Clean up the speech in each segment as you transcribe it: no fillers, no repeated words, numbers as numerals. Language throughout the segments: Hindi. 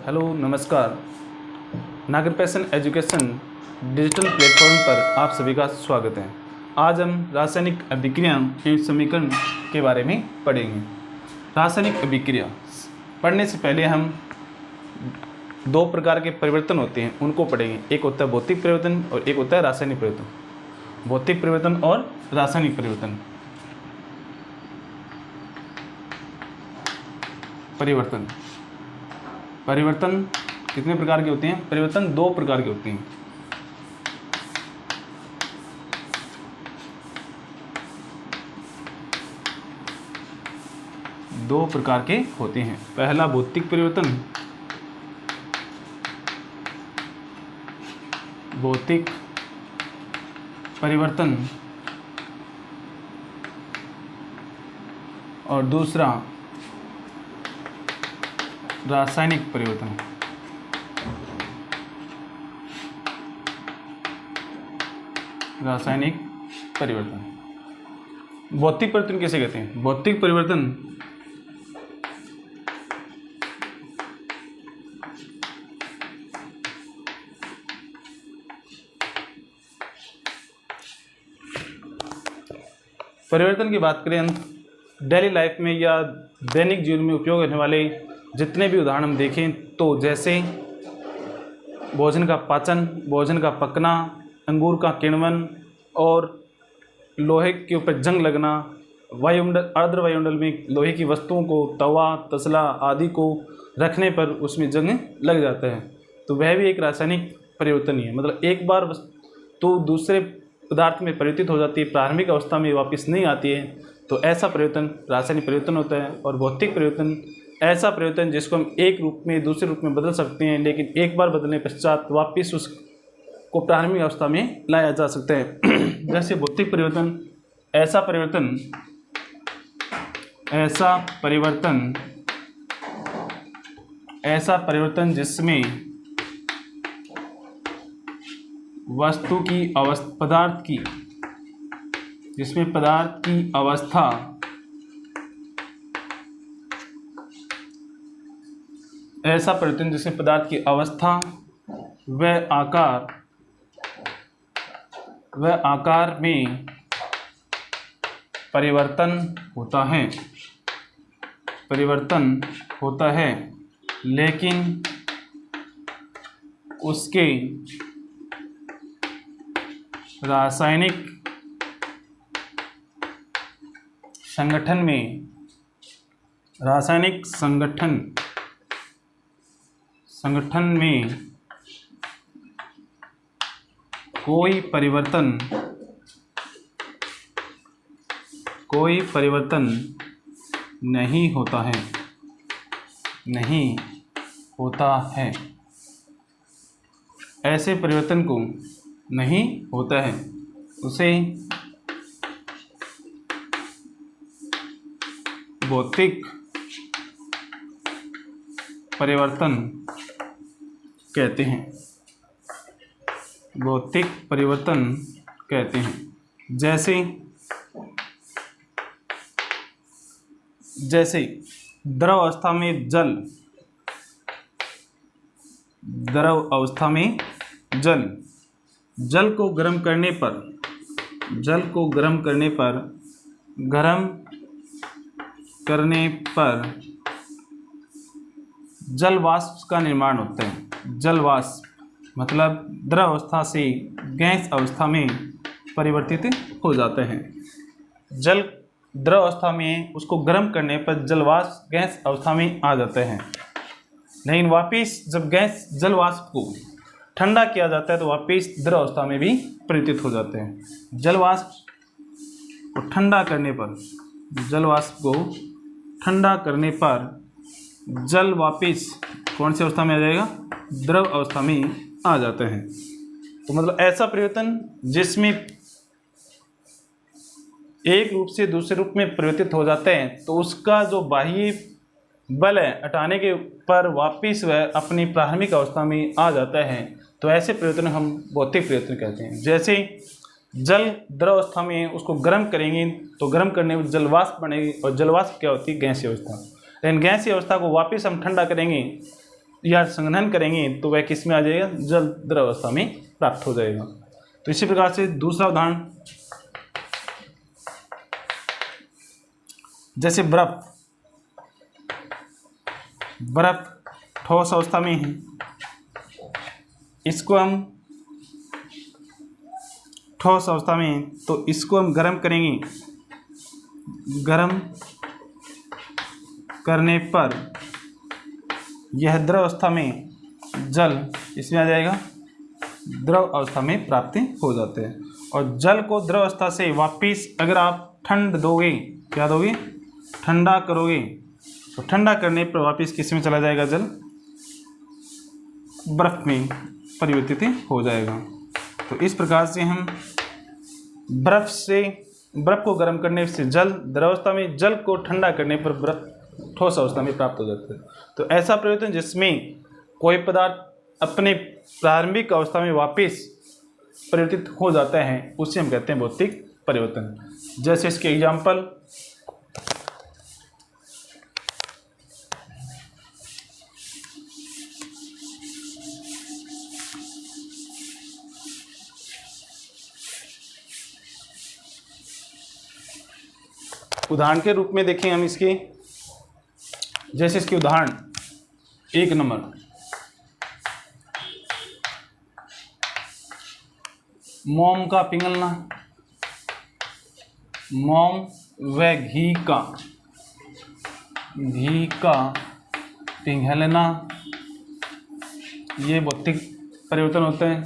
हेलो नमस्कार। नागर पैशन एजुकेशन डिजिटल प्लेटफॉर्म पर आप सभी का स्वागत है। आज हम रासायनिक अभिक्रिया एवं समीकरण के बारे में पढ़ेंगे। रासायनिक अभिक्रिया पढ़ने से पहले हम दो प्रकार के परिवर्तन होते हैं उनको पढ़ेंगे। एक होता है भौतिक परिवर्तन और एक होता है रासायनिक परिवर्तन। भौतिक परिवर्तन और रासायनिक परिवर्तन। परिवर्तन कितने प्रकार के होते हैं? परिवर्तन दो प्रकार के होते हैं। दो प्रकार के होते हैं। पहला भौतिक परिवर्तन। भौतिक परिवर्तन और दूसरा रासायनिक परिवर्तन। रासायनिक परिवर्तन। भौतिक परिवर्तन किसे कहते हैं? भौतिक परिवर्तन परिवर्तन की बात करें डेली लाइफ में या दैनिक जीवन में उपयोग होने वाले जितने भी उदाहरण हम देखें तो जैसे भोजन का पाचन, भोजन का पकना, अंगूर का किण्वन और लोहे के ऊपर जंग लगना, वायुमंडल अर्ध वायुमंडल में लोहे की वस्तुओं को तवा, तसला आदि को रखने पर उसमें जंग लग जाता है, तो वह भी एक रासायनिक परिवर्तन ही है। मतलब एक बार वस्तु दूसरे पदार्थ में परिवर्तित हो जाती है, प्रारंभिक अवस्था में वापस नहीं आती है, तो ऐसा परिवर्तन रासायनिक परिवर्तन होता है। और भौतिक परिवर्तन ऐसा परिवर्तन जिसको हम एक रूप में दूसरे रूप में बदल सकते हैं, लेकिन एक बार बदलने पश्चात वापस उसको प्रारंभिक अवस्था में लाया जा सकता है। जैसे भौतिक परिवर्तन ऐसा परिवर्तन जिसमें वस्तु की पदार्थ की अवस्था ऐसा परिवर्तन जिसमें पदार्थ की अवस्था व आकार में परिवर्तन होता है, लेकिन उसके रासायनिक संगठन में कोई परिवर्तन नहीं होता है। ऐसे परिवर्तन को नहीं होता है, उसे भौतिक परिवर्तन कहते हैं। भौतिक परिवर्तन कहते हैं। जैसे द्रव अवस्था में जल को गर्म करने पर जल वाष्प का निर्माण होता है। जल वाष्प मतलब द्रव अवस्था से गैस अवस्था में परिवर्तित हो जाते हैं। जल द्रव अवस्था में उसको गर्म करने पर जल वाष्प गैस अवस्था में आ जाते हैं, लेकिन वापस जब जल वाष्प को ठंडा किया जाता है तो वापस द्रव अवस्था में भी परिवर्तित हो जाते हैं। जल वाष्प को ठंडा करने पर जल वापस कौन सी अवस्था में आ जाएगा? द्रव अवस्था में आ जाते हैं। तो मतलब ऐसा परिवर्तन जिसमें एक रूप से दूसरे रूप में परिवर्तित हो जाते हैं, तो उसका जो बाह्य बल है हटाने के पर वापस वह अपनी प्रारंभिक अवस्था में आ जाता है, तो ऐसे परिवर्तन हम भौतिक परिवर्तन कहते हैं। जैसे जल द्रव अवस्था में उसको गर्म करेंगे तो गर्म करने में जल वाष्प बनेगी, और जल वाष्प क्या होती है? गैसीय अवस्था। लेकिन गैसीय अवस्था को वापस हम ठंडा करेंगे या संघनन करेंगे तो वह किस में आ जाएगा, जल द्रव अवस्था में प्राप्त हो जाएगा। तो इसी प्रकार से दूसरा उदाहरण, जैसे बर्फ ठोस अवस्था में है, इसको हम ठोस अवस्था में है तो इसको हम गर्म करेंगे, गर्म करने पर यह द्रव अवस्था में जल इसमें आ जाएगा, द्रव अवस्था में प्राप्ति हो जाते हैं। और जल को द्रव अवस्था से वापिस अगर आप ठंड दोगे, क्या दोगे, ठंडा करोगे, तो ठंडा करने पर वापिस किस में चला जाएगा, जल बर्फ में परिवर्तित हो जाएगा। तो इस प्रकार से हम बर्फ को गर्म करने से जल द्रव अवस्था में, जल को ठंडा करने पर बर्फ ठोस अवस्था में प्राप्त हो जाता है। तो ऐसा परिवर्तन जिसमें कोई पदार्थ अपने प्रारंभिक अवस्था में वापस परिवर्तित हो जाता है उसे हम कहते हैं भौतिक परिवर्तन। जैसे इसके एग्जाम्पल, उदाहरण के रूप में देखें हम इसके, जैसे इसके उदाहरण 1 नंबर, मोम का पिघलना, मोम व घी का पिघलना, ये भौतिक परिवर्तन होते हैं।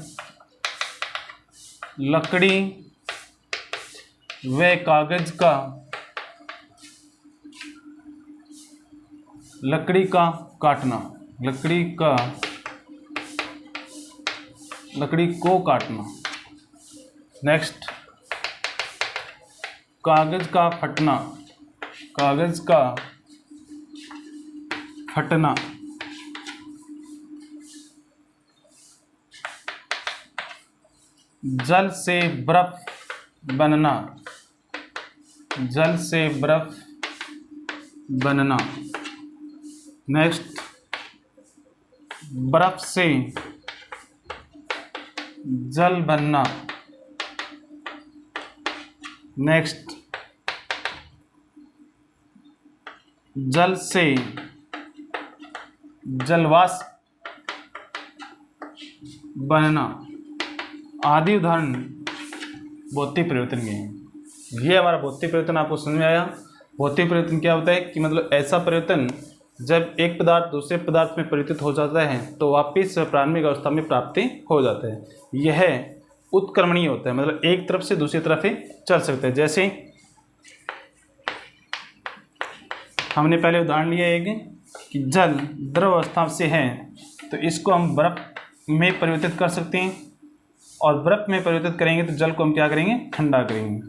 लकड़ी व कागज का, लकड़ी का काटना, लकड़ी को काटना। नेक्स्ट, कागज का फटना, जल से बर्फ बनना, नेक्स्ट, बर्फ से जल बनना, नेक्स्ट, जल से जलवाष्प बनना आदि उदाहरण भौतिक परिवर्तन के हैं। ये हमारा भौतिक परिवर्तन आपको समझ में आया। भौतिक परिवर्तन क्या होता है कि मतलब ऐसा परिवर्तन जब एक पदार्थ दूसरे पदार्थ में परिवर्तित हो जाता है तो वापिस प्रारंभिक अवस्था में प्राप्ति हो जाता है। यह उत्क्रमणीय होता है, मतलब एक तरफ से दूसरी तरफ ही चल सकता है। जैसे हमने पहले उदाहरण लिया एक कि जल द्रव अवस्था से है तो इसको हम बर्फ में परिवर्तित कर सकते हैं, और बर्फ में परिवर्तित करेंगे तो जल को हम क्या करेंगे, ठंडा करेंगे,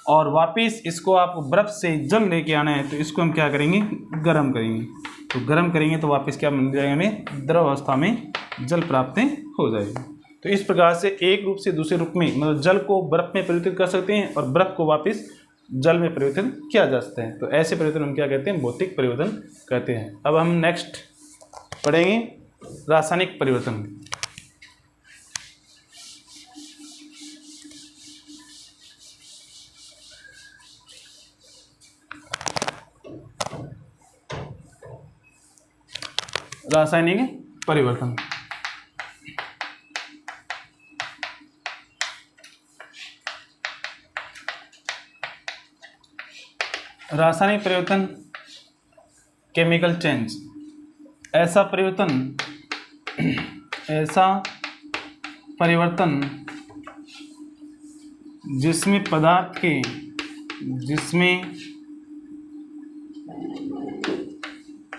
और वापिस इसको आपको बर्फ से जल लेके आना है तो इसको हम क्या करेंगे, गर्म करेंगे। तो गर्म करेंगे तो वापस क्या बन जाएगा, हमें द्रव अवस्था में जल प्राप्त हो जाएगा। तो इस प्रकार से एक रूप से दूसरे रूप में मतलब जल को बर्फ में परिवर्तित कर सकते हैं और बर्फ को वापस जल में परिवर्तन किया जा सकता है। तो ऐसे परिवर्तन हम क्या कहते हैं, भौतिक परिवर्तन कहते हैं। अब हम नेक्स्ट पढ़ेंगे रासायनिक परिवर्तन। रासायनिक परिवर्तन, रासायनिक परिवर्तन केमिकल चेंज, ऐसा परिवर्तन जिसमें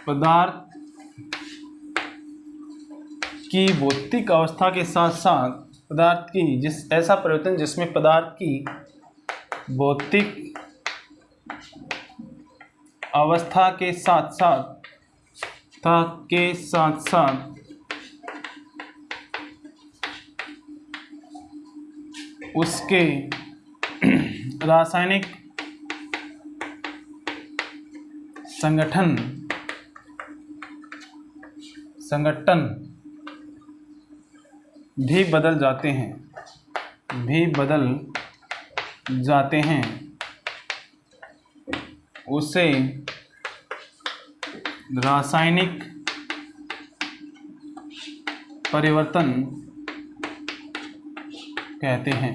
पदार्थ की भौतिक अवस्था के साथ साथ ऐसा परिवर्तन जिसमें पदार्थ की भौतिक अवस्था के साथ साथ उसके रासायनिक संगठन भी बदल जाते हैं उसे रासायनिक परिवर्तन कहते हैं।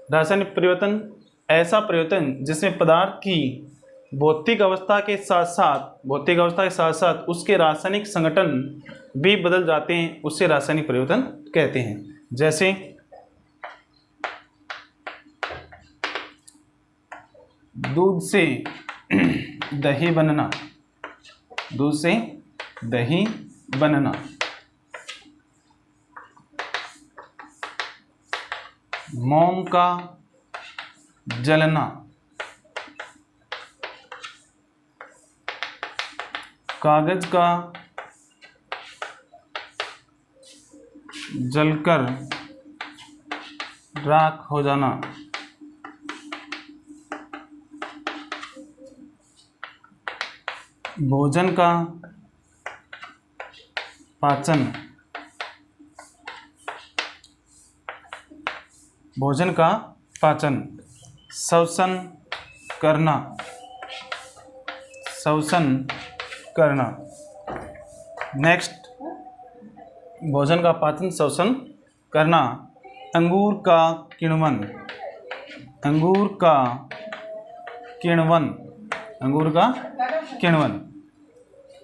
रासायनिक परिवर्तन ऐसा परिवर्तन जिसमें पदार्थ की भौतिक अवस्था के साथ साथ उसके रासायनिक संगठन भी बदल जाते हैं, उससे रासायनिक परिवर्तन कहते हैं। जैसे दूध से दही बनना, मोम का जलना, कागज का जलकर राख हो जाना, भोजन का पाचन, श्वसन करना। नेक्स्ट, भोजन का पाचन श्वसन करना। अंगूर का किण्वन,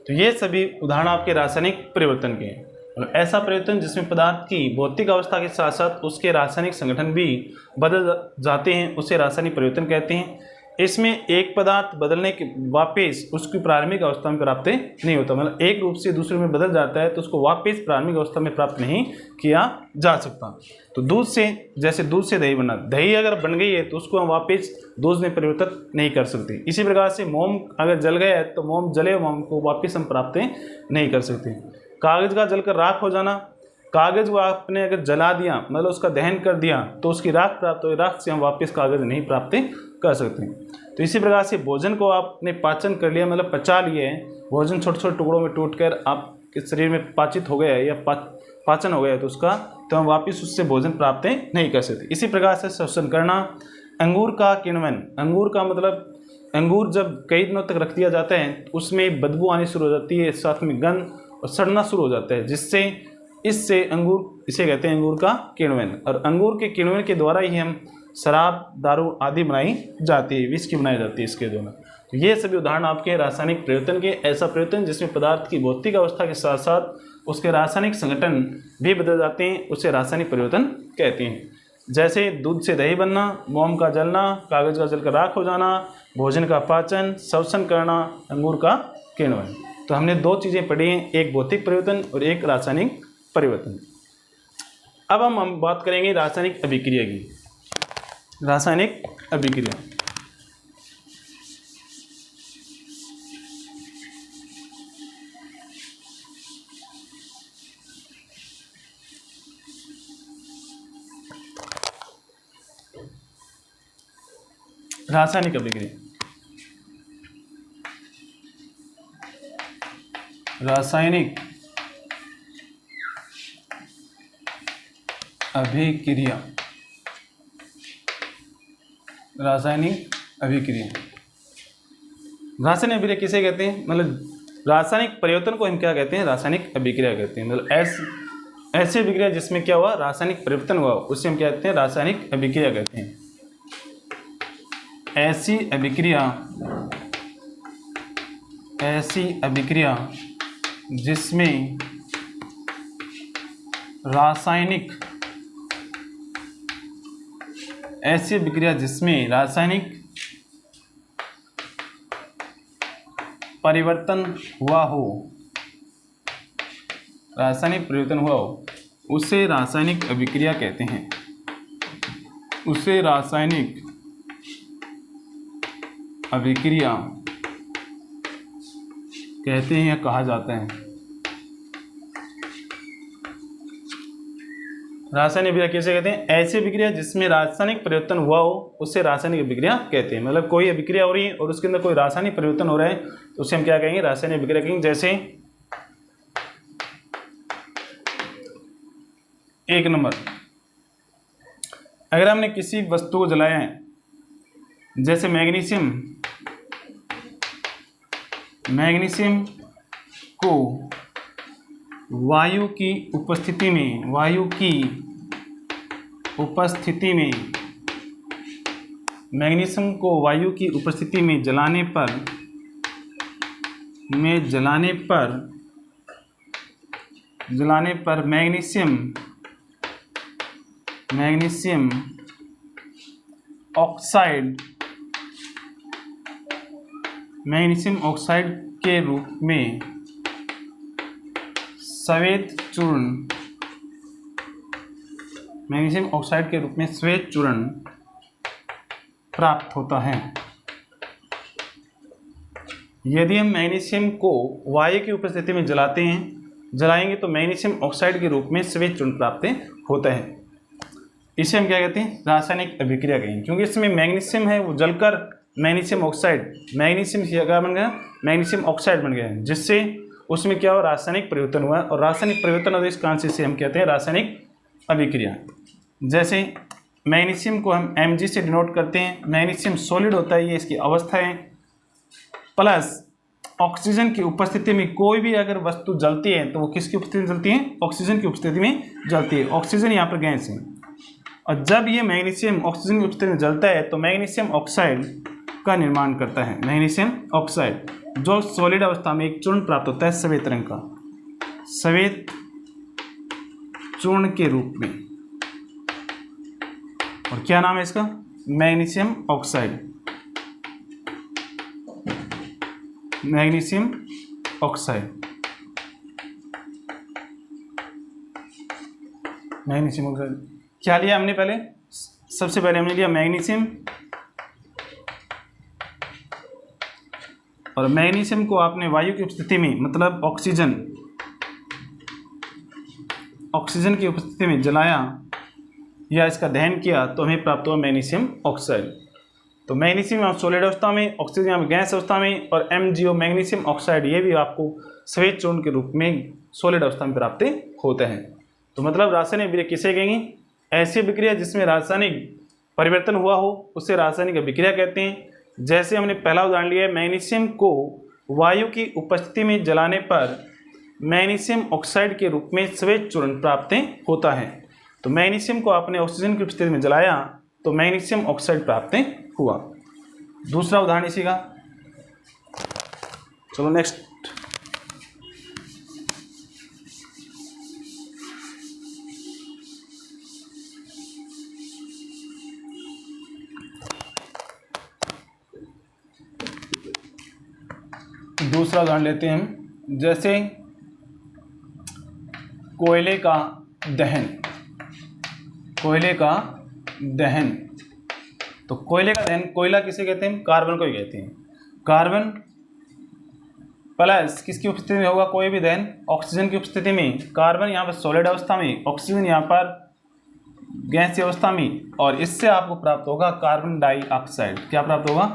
तो ये सभी उदाहरण आपके रासायनिक परिवर्तन के हैं। और ऐसा परिवर्तन जिसमें पदार्थ की भौतिक अवस्था के साथ साथ उसके रासायनिक संगठन भी बदल जाते हैं, उसे रासायनिक परिवर्तन कहते हैं। इसमें एक पदार्थ बदलने के वापस उसकी प्रारंभिक अवस्था में प्राप्त नहीं होता, मतलब एक रूप से दूसरे में बदल जाता है तो उसको वापस प्रारंभिक अवस्था में प्राप्त नहीं किया जा सकता। तो दूध से दही बनना, दही अगर बन गई है तो उसको हम वापस दूध में परिवर्तित नहीं कर सकते। इसी प्रकार से मोम अगर जल गया है तो मोम को वापस हम प्राप्त नहीं कर सकते। कागज का जलकर राख हो जाना, कागज को आपने अगर जला दिया, मतलब उसका दहन कर दिया तो उसकी राख प्राप्त हो, राख से हम वापस कागज नहीं प्राप्त कर सकते। तो इसी प्रकार से भोजन को आपने पाचन कर लिया, मतलब पचा लिए है, भोजन छोटे छोटे टुकड़ों में टूटकर आपके शरीर में पाचित हो गया है या पाचन हो गया है तो हम वापस उससे भोजन प्राप्त नहीं कर सकते। इसी प्रकार से श्वसन करना। अंगूर का किण्वन, अंगूर का मतलब अंगूर जब कई दिनों तक रख दिया जाता है उसमें बदबू आनी शुरू हो जाती है, साथ में गंध और सड़ना शुरू हो जाता है, इसे कहते हैं अंगूर का किण्वन। और अंगूर के किण्वन के द्वारा ही हम शराब, दारू आदि बनाई जाती है, विस्की बनाई जाती है इसके द्वारा। तो ये सभी उदाहरण आपके रासायनिक परिवर्तन के। ऐसा परिवर्तन जिसमें पदार्थ की भौतिक अवस्था के साथ साथ उसके रासायनिक संगठन भी बदल जाते हैं, उसे रासायनिक परिवर्तन कहते हैं। जैसे दूध से दही बनना, मोम का जलना, कागज का जलकर राख हो जाना, भोजन का पाचन, श्वसन करना, अंगूर का किण्वन। तो हमने दो चीज़ें पढ़ी हैं, एक भौतिक परिवर्तन और एक रासायनिक परिवर्तन। अब हम बात करेंगे रासायनिक अभिक्रिया की। रासायनिक अभिक्रिया, रासायनिक अभिक्रिया, रासायनिक अभिक्रिया, रासायनिक अभिक्रिया। रासायनिक अभिक्रिया किसे कहते हैं, मतलब रासायनिक परिवर्तन को हम क्या कहते हैं, रासायनिक अभिक्रिया कहते हैं। मतलब ऐसी अभिक्रिया जिसमें क्या हुआ, रासायनिक परिवर्तन हुआ, उससे हम क्या कहते हैं, रासायनिक अभिक्रिया कहते हैं। ऐसी अभिक्रिया जिसमें रासायनिक परिवर्तन हुआ हो, उसे रासायनिक अभिक्रिया कहते हैं, उसे रासायनिक अभिक्रिया कहते हैं या कहा जाता है। रासायनिक अभिक्रिया किसे कहते हैं? ऐसी अभिक्रिया जिसमें रासायनिक परिवर्तन हुआ हो उससे रासायनिक अभिक्रिया कहते हैं। मतलब कोई अभिक्रिया हो रही है और उसके अंदर कोई रासायनिक परिवर्तन हो रहा है तो उसे हम क्या कहेंगे? रासायनिक अभिक्रिया कहेंगे। जैसे 1 नंबर, अगर हमने किसी वस्तु को जलाया है, जैसे मैग्नीशियम को वायु की उपस्थिति में मैग्नीशियम को वायु की उपस्थिति में जलाने पर मैग्नीशियम ऑक्साइड के रूप में श्वेत चूर्ण प्राप्त होता है। यदि हम मैग्नीशियम को वायु की उपस्थिति में जलाएंगे तो मैग्नीशियम ऑक्साइड के रूप में श्वेत चूर्ण प्राप्त होता है। इसे हम क्या कहते हैं? रासायनिक अभिक्रिया कहेंगे, क्योंकि इसमें मैग्नीशियम है वो जलकर मैग्नीशियम ऑक्साइड बन गया है, जिससे उसमें क्या हुआ? रासायनिक परिवर्तन हुआ है, और रासायनिक परिवर्तन और इस कारण से हम कहते हैं रासायनिक अभिक्रिया। जैसे मैग्नीशियम को हम Mg से डिनोट करते हैं। मैग्नीशियम सॉलिड होता है, ये इसकी अवस्था है, प्लस ऑक्सीजन की उपस्थिति में कोई भी अगर वस्तु जलती है तो वो किसकी उपस्थिति में जलती है? ऑक्सीजन की उपस्थिति में जलती है। ऑक्सीजन यहाँ पर गैस है, और जब ये मैग्नीशियम ऑक्सीजन की उपस्थिति में जलता है तो मैग्नीशियम ऑक्साइड का निर्माण करता है। मैग्नीशियम ऑक्साइड जो सॉलिड अवस्था में एक चूर्ण प्राप्त होता है श्वेत रंग का, श्वेत चूर्ण के रूप में, और क्या नाम है इसका? Magnesium oxide. मैग्नीशियम ऑक्साइड क्या लिया हमने? पहले सबसे पहले हमने लिया मैग्नीशियम, और मैग्नीशियम को आपने वायु की उपस्थिति में, मतलब ऑक्सीजन की उपस्थिति में जलाया या इसका दहन किया तो हमें प्राप्त हुआ मैग्नीशियम ऑक्साइड। तो मैग्नीशियम यहाँ सॉलिड अवस्था में, ऑक्सीजन यहाँ गैस अवस्था में, और MgO मैग्नीशियम ऑक्साइड ये भी आपको श्वेत चूर्ण के रूप में सॉलिड अवस्था में प्राप्त होते हैं। तो मतलब रासायनिक अभिक्रिया किसे कहेंगे? ऐसी अभिक्रिया जिसमें रासायनिक परिवर्तन हुआ हो उसे रासायनिक अभिक्रिया कहते हैं। जैसे हमने पहला उदाहरण लिया है, मैग्नीशियम को वायु की उपस्थिति में जलाने पर मैग्नीशियम ऑक्साइड के रूप में श्वेत चूर्ण प्राप्त होता है। तो मैग्नीशियम को आपने ऑक्सीजन की उपस्थिति में जलाया तो मैग्नीशियम ऑक्साइड प्राप्त हुआ। दूसरा उदाहरण इसी का। चलो नेक्स्ट। दूसरा उदाहरण लेते हैं हम। जैसे कोयले का दहन। तो कोयले का दहन, कोयला किसे कहते हैं? कार्बन को ही कहते हैं। कार्बन प्लस किसकी उपस्थिति में होगा कोई भी दहन? ऑक्सीजन की उपस्थिति में। कार्बन यहाँ पर सॉलिड अवस्था में, ऑक्सीजन यहाँ पर गैस अवस्था में, और इससे आपको प्राप्त होगा कार्बन डाइऑक्साइड। क्या प्राप्त होगा?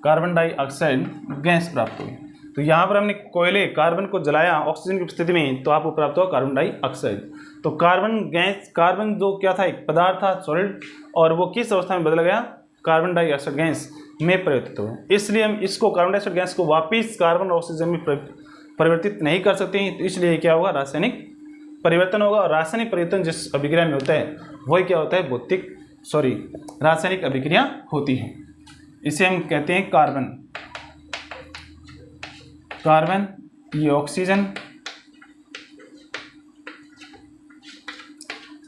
कार्बन डाइऑक्साइड गैस प्राप्त होगी। तो यहाँ पर हमने कार्बन को जलाया ऑक्सीजन की उपस्थिति में तो आपको प्राप्त हुआ कार्बन डाइऑक्साइड। तो कार्बन जो क्या था? एक पदार्थ था सॉलिड, और वो किस अवस्था में बदल गया? कार्बन डाइऑक्साइड गैस में परिवर्तित हुआ। इसलिए हम इसको कार्बन डाइऑक्साइड गैस को वापस कार्बन और ऑक्सीजन में परिवर्तित नहीं कर सकते हैं। तो इसलिए क्या होगा? रासायनिक परिवर्तन होगा। और रासायनिक परिवर्तन जिस अभिक्रिया में होता है वही क्या होता है? रासायनिक अभिक्रिया होती है। इसे हम कहते हैं कार्बन, ये ऑक्सीजन,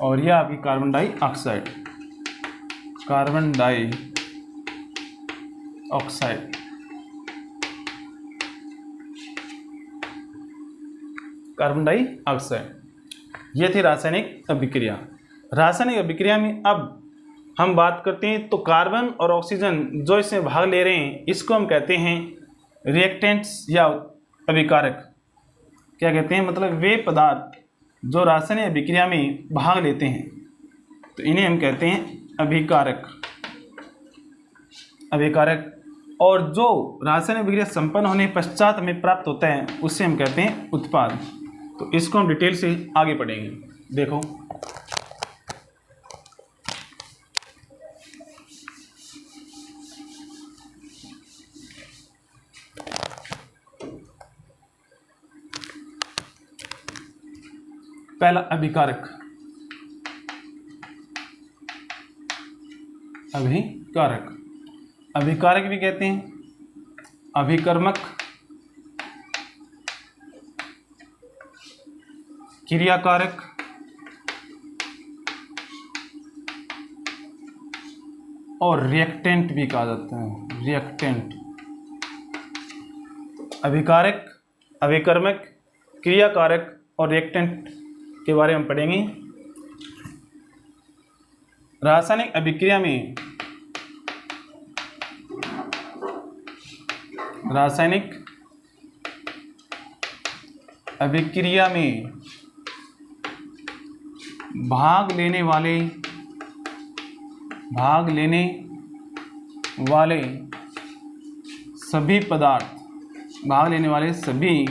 और यह आपकी कार्बन डाइऑक्साइड। कार्बन डाइऑक्साइड ये थी रासायनिक अभिक्रिया। रासायनिक अभिक्रिया में अब हम बात करते हैं तो कार्बन और ऑक्सीजन जो इसमें भाग ले रहे हैं इसको हम कहते हैं रिएक्टेंट्स या अभिकारक। क्या कहते हैं? मतलब वे पदार्थ जो रासायनिक अभिक्रिया में भाग लेते हैं तो इन्हें हम कहते हैं अभिकारक। अभिकारक। और जो रासायनिक अभिक्रिया संपन्न होने पश्चात हमें प्राप्त होता है उससे हम कहते हैं उत्पाद। तो इसको हम डिटेल से आगे पढ़ेंगे। देखो, पहला अभिकारक। अभिकारक, अभिकारक भी कहते हैं, अभिकर्मक, क्रियाकारक, और रिएक्टेंट भी कहा जाता है। रिएक्टेंट। अभिकारक, अभिकर्मक, क्रियाकारक और रिएक्टेंट के बारे में पढ़ेंगे। रासायनिक अभिक्रिया में रासायनिक अभिक्रिया में भाग लेने वाले सभी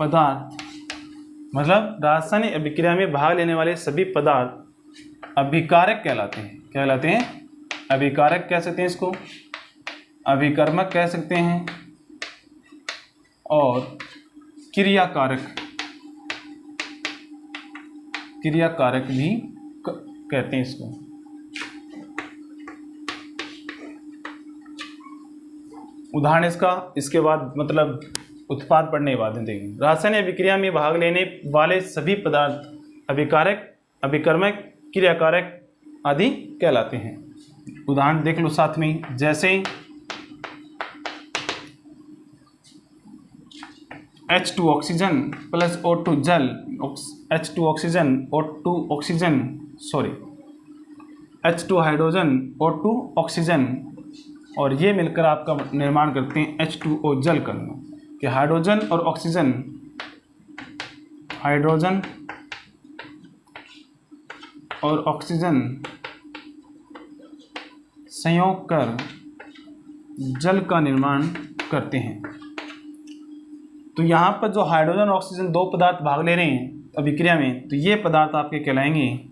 पदार्थ मतलब रासायनिक अभिक्रिया में भाग लेने वाले सभी पदार्थ अभिकारक कहलाते हैं। अभिकारक कह सकते हैं इसको, अभिकर्मक कह सकते हैं और क्रियाकारक भी कहते हैं इसको। उदाहरण इसके बाद मतलब उत्पाद पढ़ने के बाद देंगे। रासायनिक अभिक्रिया में भाग लेने वाले सभी पदार्थ अभिकारक, अभिकर्मक, क्रियाकारक आदि कहलाते हैं। उदाहरण देख लो साथ में, जैसे H2 ऑक्सीजन प्लस O2 जल, H2 oxygen H2 hydrogen O2 oxygen, और ये मिलकर आपका निर्माण करते हैं H2O जल का। कि हाइड्रोजन और ऑक्सीजन, हाइड्रोजन और ऑक्सीजन संयोग कर जल का निर्माण करते हैं। तो यहाँ पर जो हाइड्रोजन और ऑक्सीजन दो पदार्थ भाग ले रहे हैं अभिक्रिया में, तो ये पदार्थ आपके कहलाएंगे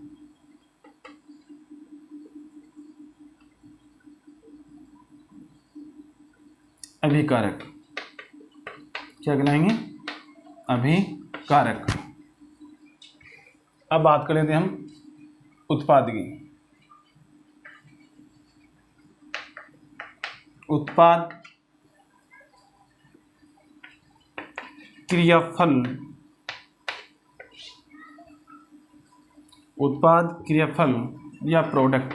अभिकारक। क्या कहलाएंगे? अभिकारक। अब बात कर लेते हैं हम उत्पाद की। उत्पाद क्रियाफल, उत्पाद क्रियाफल या प्रोडक्ट।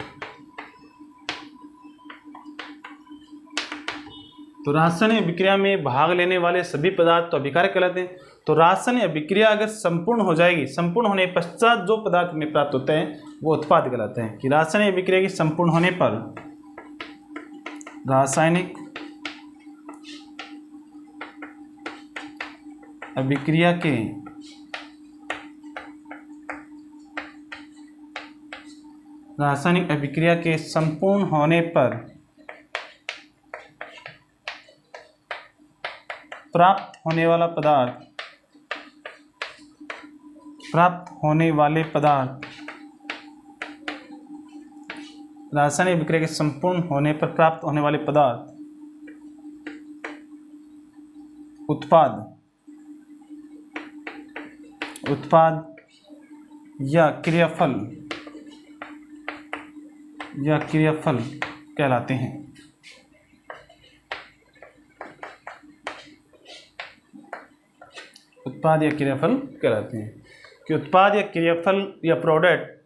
तो रासायनिक अभिक्रिया में भाग लेने वाले सभी पदार्थ तो अभिकारक कहलाते हैं। तो रासायनिक अभिक्रिया अगर संपूर्ण हो जाएगी, संपूर्ण होने पश्चात जो पदार्थ में प्राप्त होते हैं वो उत्पाद कहलाते हैं। कि रासायनिक अभिक्रिया की संपूर्ण होने पर रासायनिक अभिक्रिया के संपूर्ण होने पर प्राप्त होने वाले पदार्थ रासायनिक अभिक्रिया के संपूर्ण होने पर प्राप्त होने वाले पदार्थ उत्पाद या क्रियाफल कहलाते हैं। उत्पाद या क्रियाफल कहलाते हैं। कि उत्पाद या क्रियाफल या प्रोडक्ट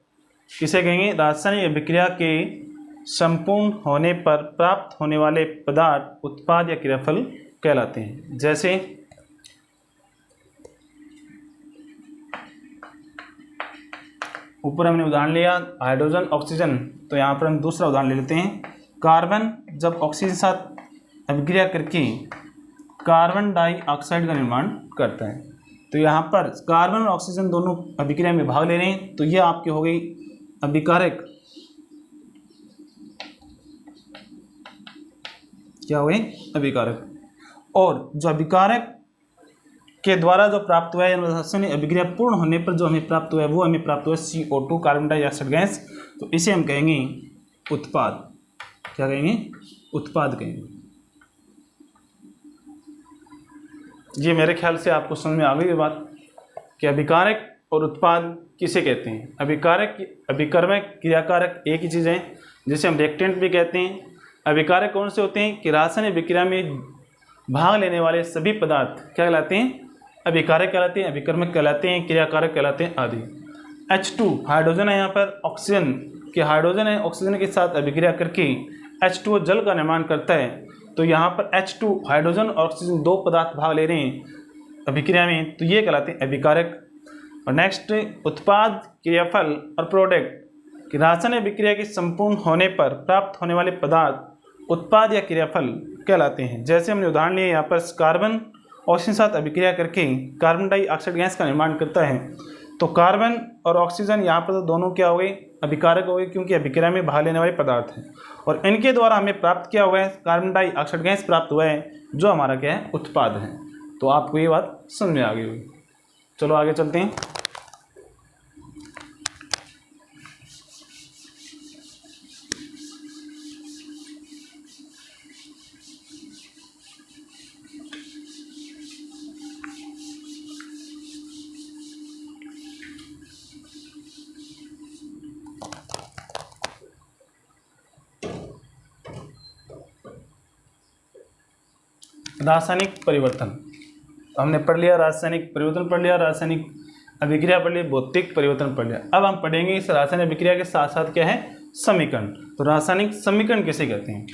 किसे कहेंगे? रासायनिक अभिक्रिया के संपूर्ण होने पर प्राप्त होने वाले पदार्थ उत्पाद या क्रियाफल कहलाते हैं। जैसे ऊपर हमने उदाहरण लिया हाइड्रोजन ऑक्सीजन, तो यहाँ पर हम दूसरा उदाहरण ले लेते हैं। कार्बन जब ऑक्सीजन के साथ अभिक्रिया करके कार्बन डाइऑक्साइड का निर्माण करता है। तो यहाँ पर कार्बन और ऑक्सीजन दोनों अभिक्रिया में भाग ले रहे हैं, तो यह आपकी हो गई अभिकारक क्या हुए? अभिकारक। और जो अभिकारक के द्वारा जो प्राप्त हुआ है रासायनिक अभिक्रिया पूर्ण होने पर जो हमें प्राप्त हुआ है वो हमें प्राप्त हुआ है CO2 कार्बन डाइऑक्साइड गैस। तो इसे हम कहेंगे उत्पाद। क्या कहेंगे? उत्पाद कहेंगे। ये मेरे ख्याल से आपको समझ में आ गई ये बात कि अभिकारक और उत्पाद किसे कहते हैं। अभिकारक अभिकर्मक क्रियाकारक एक ही चीज़ है, जिसे हम रिएक्टेंट भी कहते हैं। अभिकारक कौन से होते हैं कि रासायनिक विक्रिया में भाग लेने वाले सभी पदार्थ क्या कहलाते हैं? अभिकारक कहलाते हैं, अभिकर्मक कहलाते हैं, क्रियाकारक कहलाते हैं आदि। H2 हाइड्रोजन है, यहाँ पर ऑक्सीजन के हाइड्रोजन है, ऑक्सीजन के साथ अभिक्रिया करके H2O जल का निर्माण करता है। तो यहाँ पर H2 हाइड्रोजन और ऑक्सीजन दो पदार्थ भाग ले रहे हैं अभिक्रिया में, तो ये कहलाते हैं अभिकारक। और नेक्स्ट उत्पाद, क्रियाफल और प्रोडक्ट कि रासायनिक विक्रिया के संपूर्ण होने पर प्राप्त होने वाले पदार्थ उत्पाद या क्रियाफल कहलाते हैं। जैसे हमने उदाहरण लिए यहाँ पर कार्बन ऑक्सीजन साथ अभिक्रिया करके कार्बन डाइऑक्साइड गैस का निर्माण करता है। तो कार्बन और ऑक्सीजन यहाँ पर तो दोनों क्या हो गए? अभिकारक हो गए, क्योंकि अभिक्रिया में भाग लेने वाले पदार्थ हैं। और इनके द्वारा हमें प्राप्त क्या हुआ है? कार्बन डाइऑक्साइड गैस प्राप्त हुआ है, जो हमारा क्या है? उत्पाद है। तो आपको ये बात समझ में आ गई होगी। चलो आगे चलते हैं। रासायनिक परिवर्तन हमने पढ़ लिया, रासायनिक परिवर्तन पढ़ लिया, रासायनिक अभिक्रिया पढ़ ली, भौतिक परिवर्तन पढ़ लिया। अब हम पढ़ेंगे इस रासायनिक अभिक्रिया के साथ साथ क्या है? समीकरण। तो रासायनिक समीकरण किसे कहते हैं?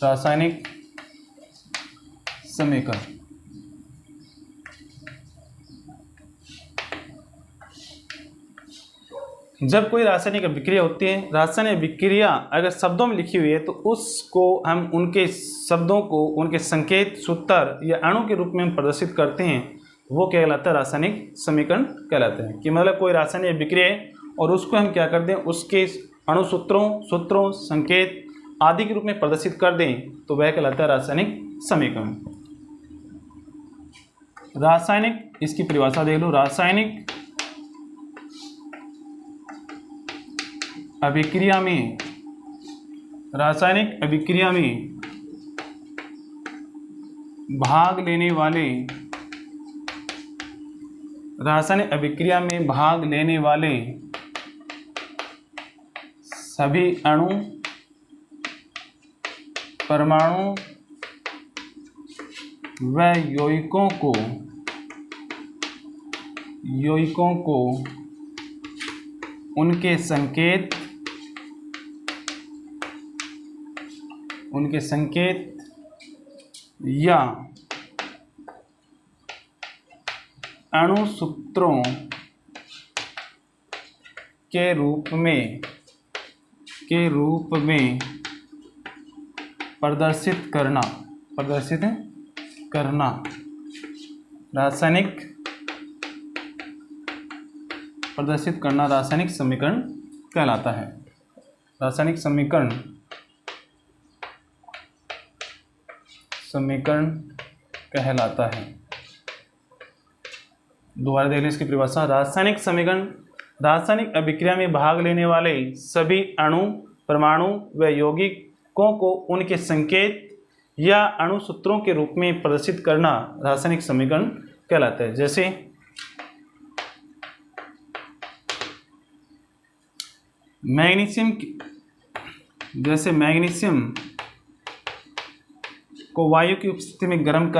रासायनिक समीकरण जब कोई रासायनिक अभिक्रिया होती है, रासायनिक अभिक्रिया अगर शब्दों में लिखी हुई है तो उसको हम उनके शब्दों को उनके संकेत, सूत्र या अणु के रूप में हम प्रदर्शित करते हैं, वो क्या कहलाता है? रासायनिक समीकरण कहलाते हैं। कि मतलब कोई रासायनिक अभिक्रिया है और उसको हम क्या कर दें? उसके अणु सूत्रों, संकेत आदि के रूप में प्रदर्शित कर दें, तो वह कहलाता है रासायनिक समीकरण। रासायनिक, इसकी परिभाषा देख लो। रासायनिक अभिक्रिया में, रासायनिक अभिक्रिया में भाग लेने वाले, रासायनिक अभिक्रिया में भाग लेने वाले सभी अणु, परमाणु व यौगिकों को उनके संकेत या अणु सूत्रों के रूप में प्रदर्शित करना रासायनिक समीकरण कहलाता है। रासायनिक समीकरण कहलाता है। दोबारा देख लें इसकी परिभाषा। रासायनिक समीकरण रासायनिक अभिक्रिया में भाग लेने वाले सभी अणु, परमाणु व यौगिकों को उनके संकेत या अणु सूत्रों के रूप में प्रदर्शित करना रासायनिक समीकरण कहलाता है। जैसे मैग्नीशियम को वायु की उपस्थिति में गर्म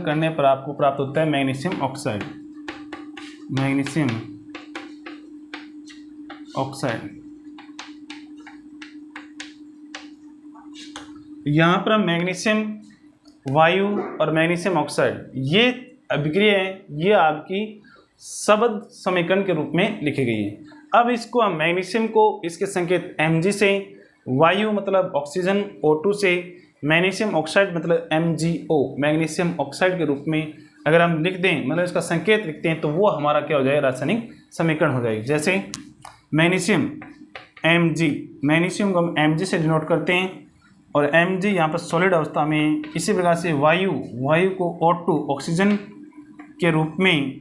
करने पर आपको प्राप्त होता है मैग्नीशियम ऑक्साइड। यहाँ पर मैग्नीशियम वायु और मैग्नीशियम ऑक्साइड ये अभिक्रिया है, ये आपकी शब्द समीकरण के रूप में लिखी गई है। अब इसको हम मैग्नीशियम को इसके संकेत Mg से, वायु मतलब ऑक्सीजन O2 से, मैग्नीशियम ऑक्साइड मतलब MgO, मैग्नीशियम ऑक्साइड के रूप में अगर हम लिख दें, मतलब इसका संकेत लिखते हैं, तो वो हमारा क्या हो जाएगा, रासायनिक समीकरण हो जाएगी। जैसे मैग्नीशियम Mg, मैग्नीशियम को हम Mg से डिनोट करते हैं, और Mg यहाँ पर सॉलिड अवस्था में। इसी प्रकार से वायु को O2 ऑक्सीजन के रूप में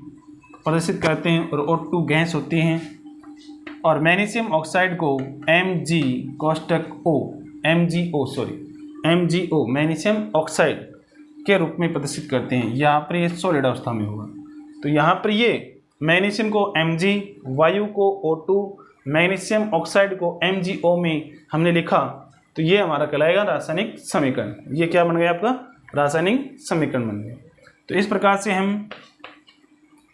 प्रदर्शित करते हैं, और O2 गैस होती हैं, और मैग्नीशियम ऑक्साइड को Mg कोष्टक O, MgO magnesium oxide के रूप में प्रदर्शित करते हैं। यहाँ पर ये सॉलिड अवस्था में होगा। तो यहाँ पर ये मैग्नीशियम को Mg, वायु को O2, मैग्नीशियम ऑक्साइड को MgO में हमने लिखा, तो ये हमारा कहलाएगा रासायनिक समीकरण। ये क्या बन गया, आपका रासायनिक समीकरण बन गया। तो इस प्रकार से हम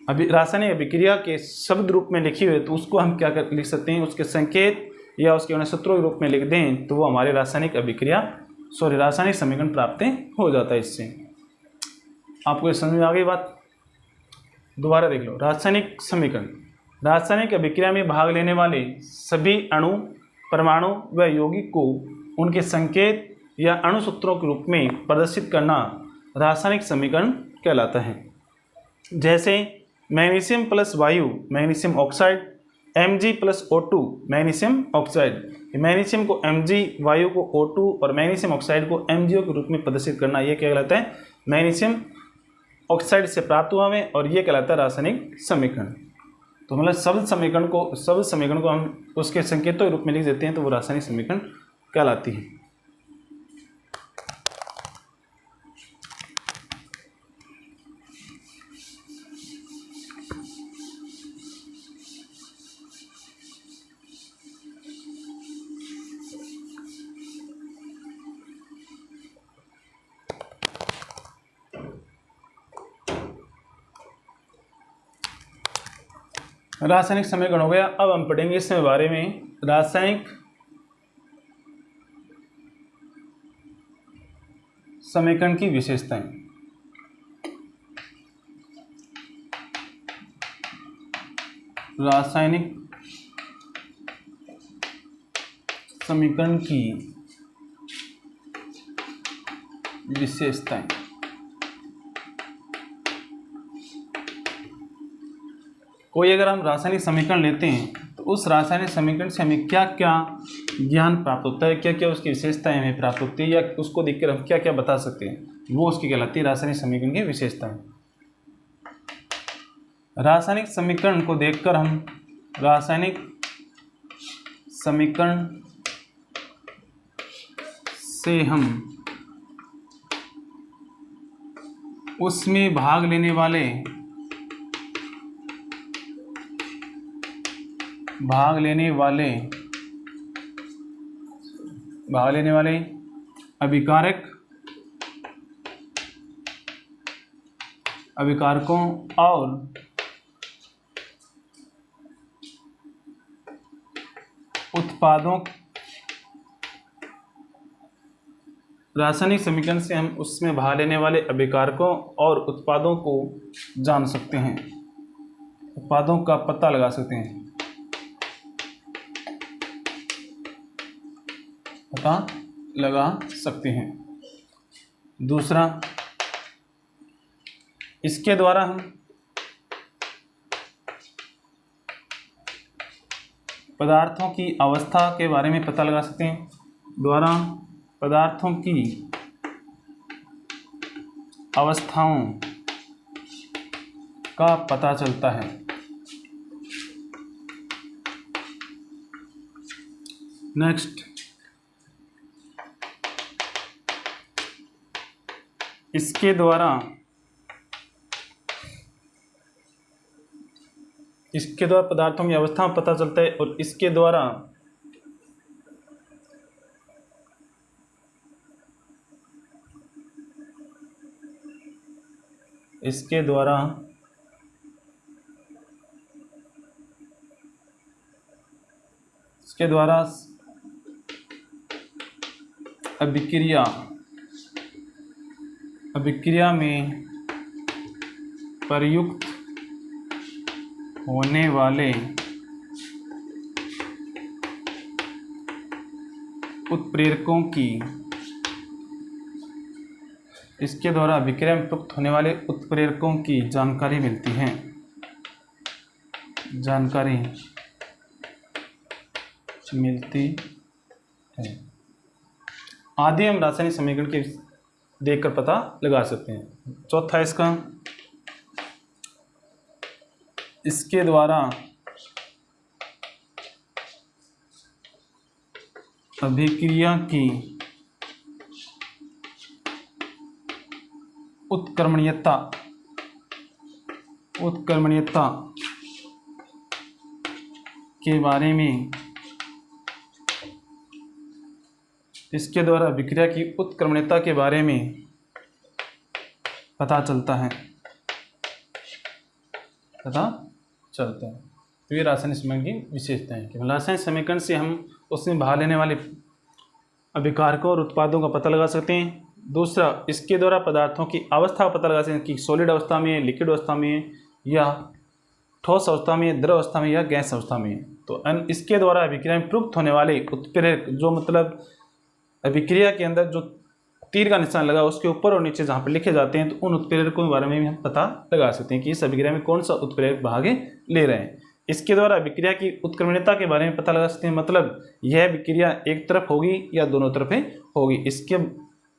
अभी रासायनिक अभिक्रिया के शब्द रूप में लिखी हुई, तो उसको हम क्या लिख सकते हैं, उसके संकेत या उसके सूत्रों के रूप में लिख दें, तो वो हमारे रासायनिक रासायनिक समीकरण प्राप्त हो जाता है। इससे आपको ये समझ में आ गई बात। दोबारा देख लो, रासायनिक समीकरण, रासायनिक अभिक्रिया में भाग लेने वाले सभी अणु, परमाणु व यौगिक को उनके संकेत या अणु सूत्रों के रूप में प्रदर्शित करना रासायनिक समीकरण कहलाता है। जैसे मैग्नीशियम प्लस वायु magnesium oxide, Mg plus O2 magnesium oxide. Magnesium को Mg, वायु को O2 और मैग्नीशियम ऑक्साइड को MgO के रूप में प्रदर्शित करना, ये क्या कहलाता है, मैग्नीशियम ऑक्साइड से प्राप्त हुआ है, और ये कहलाता है रासायनिक समीकरण। तो मतलब शब्द समीकरण को हम उसके संकेतों के रूप में लिख देते हैं, तो वो रासायनिक समीकरण कहलाती है। रासायनिक समीकरण हो गया। अब हम पढ़ेंगे इसके बारे में रासायनिक समीकरण की विशेषताएं। रासायनिक समीकरण की विशेषताएं। कोई अगर हम रासायनिक समीकरण लेते हैं, तो उस रासायनिक समीकरण से हमें क्या क्या ज्ञान प्राप्त होता है, क्या क्या उसकी विशेषताएं हमें प्राप्त होती है, या उसको देखकर हम क्या क्या बता सकते हैं, वो उसकी कहलाती है रासायनिक समीकरण की विशेषताएं। रासायनिक समीकरण को देखकर हम रासायनिक समीकरण से हम उसमें भाग लेने वाले अभिकारकों और उत्पादों, रासायनिक समीकरण से हम उसमें भाग लेने वाले अभिकारकों और उत्पादों को जान सकते हैं, उत्पादों का पता लगा सकते हैं। दूसरा, इसके द्वारा हम पदार्थों की अवस्था के बारे में पता लगा सकते हैं, पदार्थों की अवस्थाओं का पता चलता है। नेक्स्ट, इसके द्वारा पदार्थों की अवस्था पता चलता है, और इसके द्वारा अभिक्रिया में प्रयुक्त होने वाले उत्प्रेरकों की इसके द्वारा अभिक्रिया में प्रयुक्त होने वाले उत्प्रेरकों की जानकारी मिलती है। जानकारी मिलती है। आदि हम रासायनिक समीकरण के देखकर पता लगा सकते हैं। चौथा इसका, इसके द्वारा अभिक्रिया की उत्क्रमणीयता के बारे में, इसके द्वारा अभिक्रिया की उत्क्रमणीयता के बारे में पता चलता है। तो ये रासायनिक समीकरण की विशेषता है कि रासायनिक समीकरण से हम उसमें भाग लेने वाले अभिकारकों और उत्पादों का पता लगा सकते हैं। दूसरा, इसके द्वारा पदार्थों की अवस्था का पता लगा सकते हैं कि सॉलिड अवस्था में है, लिक्विड अवस्था में है, या ठोस अवस्था में, द्रव अवस्था में, या गैस अवस्था में है। तो इसके द्वारा अभिक्रिया में प्रयुक्त होने वाले उत्प्रेरक, जो मतलब अभिक्रिया के अंदर जो तीर का निशान लगा उसके ऊपर और नीचे जहाँ पर लिखे जाते हैं, तो उन उत्प्रेरकों के बारे में भी हम पता लगा सकते हैं कि इस अभिक्रिया में कौन सा उत्प्रेरक भाग ले रहे हैं। इसके द्वारा अभिक्रिया की उत्क्रमणीयता के बारे में पता लगा सकते हैं, मतलब यह अभिक्रिया एक तरफ होगी या दोनों तरफे होगी,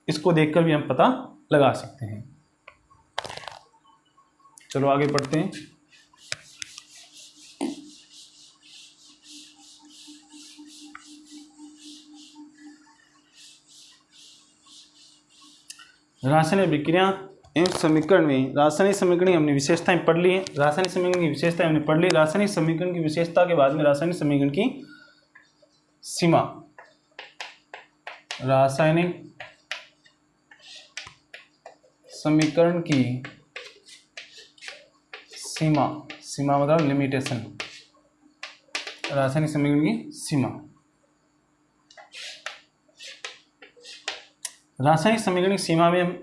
इसको देखकर भी हम पता लगा सकते हैं। चलो आगे बढ़ते हैं। रासायनिक अभिक्रिया एवं समीकरण में रासायनिक समीकरण की हमने विशेषताएं पढ़ ली है। रासायनिक समीकरण की विशेषताएं हमने पढ़ ली। रासायनिक समीकरण की विशेषता के बाद में रासायनिक समीकरण की सीमा, रासायनिक समीकरण की सीमा मतलब लिमिटेशन, रासायनिक समीकरण की सीमा। रासायनिक समीकरण की सीमा में,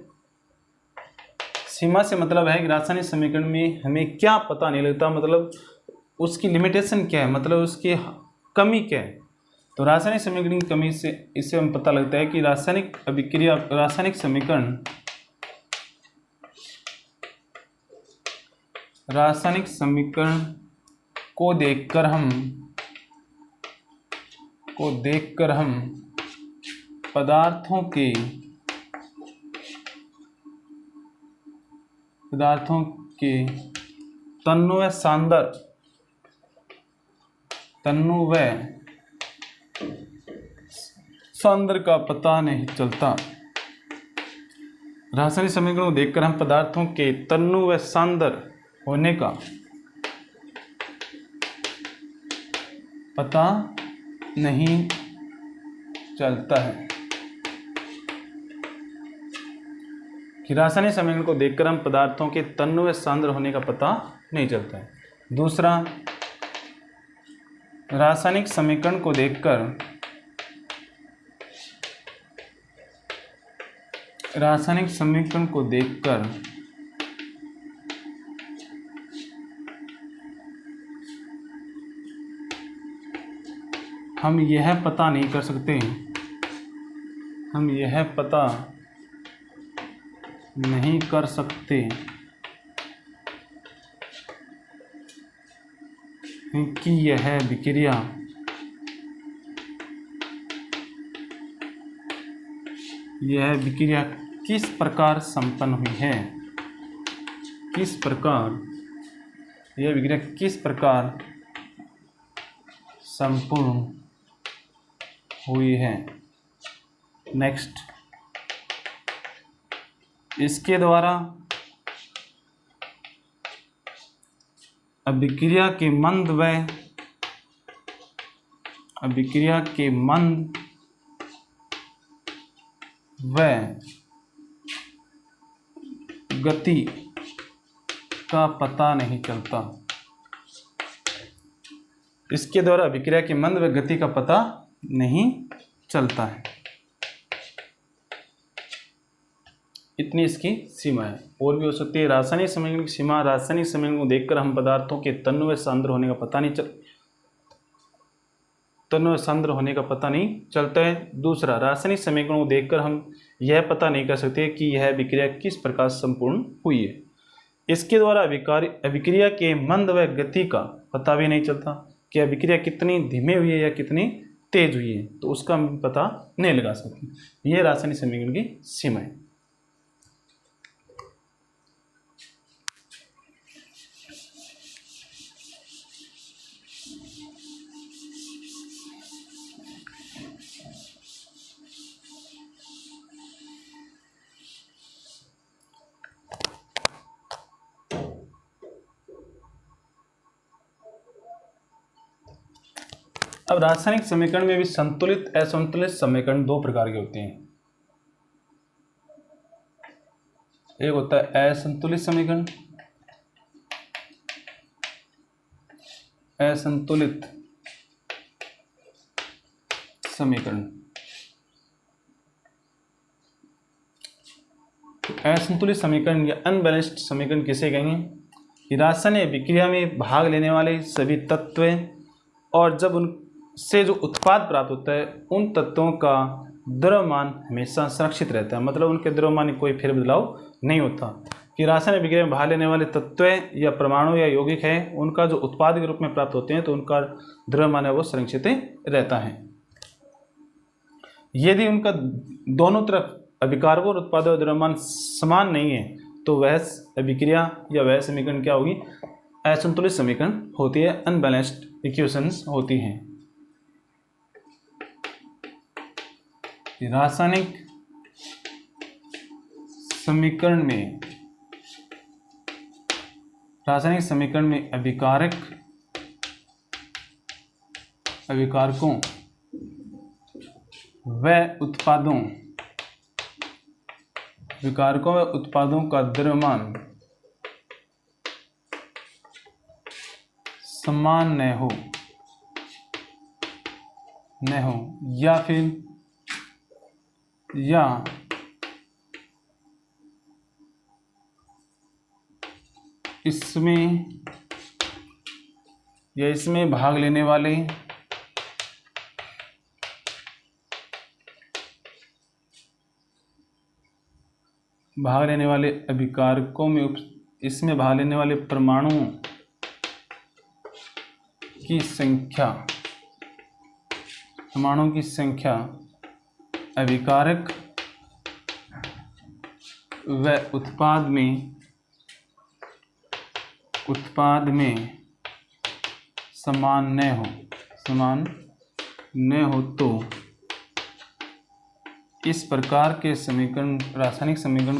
सीमा से मतलब है कि रासायनिक समीकरण में हमें क्या पता नहीं लगता, मतलब उसकी लिमिटेशन क्या है, मतलब उसकी कमी क्या है। तो रासायनिक समीकरण की कमी से इससे हम पता लगता है कि रासायनिक अभिक्रिया, रासायनिक समीकरण को देखकर हम पदार्थों के तन्नु व सांद्र का पता नहीं चलता। रासायनिक समीकरण को देखकर हम पदार्थों के तन्नु व सांद्र होने का पता नहीं चलता है, कि रासायनिक समीकरण को देखकर हम पदार्थों के तन्नु व सांद्र होने का पता नहीं चलता है। दूसरा, रासायनिक समीकरण को देखकर हम यह पता नहीं कर सकते, कि यह विक्रिया किस प्रकार संपन्न हुई है, यह विक्रिया किस प्रकार संपूर्ण हुई है। नेक्स्ट, इसके द्वारा अभिक्रिया के मंद व गति का पता नहीं चलता। इसके द्वारा अभिक्रिया के मंद व गति का पता नहीं चलता है। इतनी इसकी सीमा है। और भी हो सकती है। रासायनिक समीकरण की सीमा, रासायनिक समीकरण को देखकर हम पदार्थों के तन्नु व सांद्र होने का पता नहीं तन्व सांद्र होने का पता नहीं चलता है। दूसरा, रासायनिक समीकरण को देखकर हम यह पता नहीं कर सकते कि यह अभिक्रिया किस प्रकार संपूर्ण हुई है। इसके द्वारा अभिक्रिया के मंद व गति का पता भी नहीं चलता कि अभिक्रिया कितनी धीमे हुई है या कितनी तेज हुई है, तो उसका हम पता नहीं लगा सकते। यह रासायनिक समीकरण की सीमा है। अब रासायनिक समीकरण में भी संतुलित असंतुलित समीकरण दो प्रकार के होते हैं। एक होता है असंतुलित समीकरण, असंतुलित समीकरण। असंतुलित समीकरण या अनबैलेंस्ड समीकरण किसे कहेंगे कि रासायनिक विक्रिया में भाग लेने वाले सभी तत्व और जब उनसे जो उत्पाद प्राप्त होता है उन तत्वों का द्रव्यमान हमेशा सुरक्षित रहता है, मतलब उनके द्रव्यमान में कोई फेरबदलाव नहीं होता। कि रासायनिक विक्रिया में भाग लेने वाले तत्व या परमाणु या यौगिक है उनका जो उत्पाद के रूप में प्राप्त होते हैं तो उनका द्रव्यमान है वो संरक्षित रहता है। यदि उनका दोनों तरफ अभिकारक और उत्पाद और द्रव्यमान समान नहीं है तो वह अभिक्रिया या वह समीकरण क्या होगी, असंतुलित समीकरण होती है, अनबैलेंस्ड इक्वेशंस होती हैं। रासायनिक समीकरण में अभिकारकों व उत्पादों का द्रव्यमान समान न हो या इसमें भाग लेने वाले अभिकारकों में इसमें भाग लेने वाले परमाणुओं की संख्या अभिकारक व उत्पाद में समान न हो तो इस प्रकार के समीकरण रासायनिक समीकरण